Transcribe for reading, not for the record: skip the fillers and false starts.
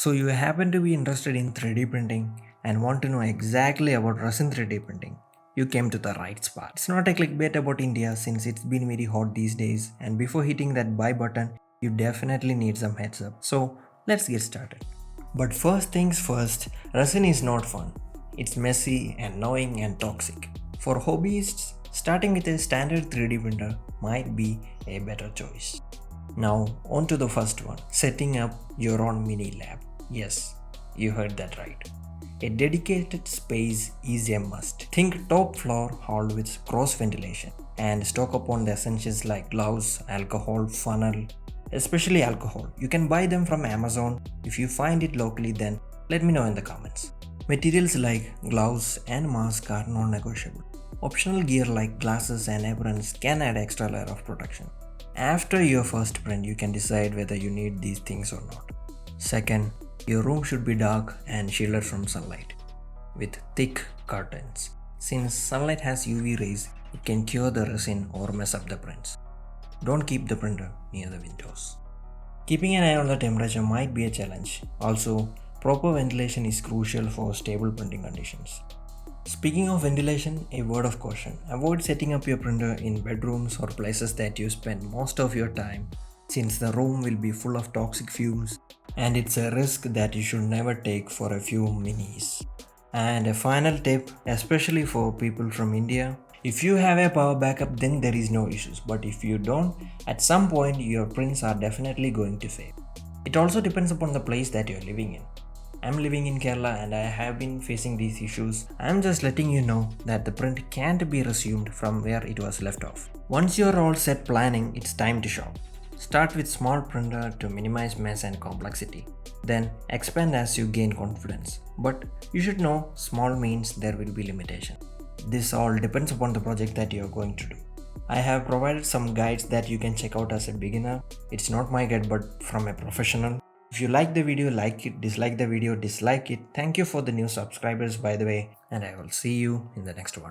So you happen to be interested in 3D printing and want to know exactly about resin 3D printing. You came to the right spot. It's not a clickbait about India since it's been very hot these days, and before hitting that buy button, you definitely need some heads up. So let's get started. But first things first, resin is not fun. It's messy, annoying, and toxic. For hobbyists, starting with a standard 3D printer might be a better choice. Now, on to the first one, setting up your own mini lab. Yes, you heard that right. A dedicated space is a must. Think top floor hall with cross ventilation and stock upon the essentials like gloves, alcohol, funnel, especially alcohol. You can buy them from Amazon. If you find it locally, then let me know in the comments. Materials like gloves and mask are non-negotiable. Optional gear like glasses and aprons can add extra layer of protection. After your first print, you can decide whether you need these things or not. Second, your room should be dark and shielded from sunlight with thick curtains. Since sunlight has UV rays, it can cure the resin or mess up the prints. Don't keep the printer near the windows. Keeping an eye on the temperature might be a challenge. Also, proper ventilation is crucial for stable printing conditions. Speaking of ventilation, a word of caution. Avoid setting up your printer in bedrooms or places that you spend most of your time, since the room will be full of toxic fumes and it's a risk that you should never take for a few minis. And a final tip, especially for people from India, if you have a power backup then there is no issues, but if you don't, at some point your prints are definitely going to fail. It also depends upon the place that you're living in. I'm living in Kerala and I have been facing these issues. I'm just letting you know that the print can't be resumed from where it was left off. Once you're all set planning, it's time to shop. Start with small printer to minimize mess and complexity. Then expand as you gain confidence. But you should know small means there will be limitation. This all depends upon the project that you're going to do. I have provided some guides that you can check out as a beginner. It's not my guide but from a professional. If you like the video, like it. Dislike the video, dislike it. Thank you for the new subscribers by the way, and I will see you in the next one.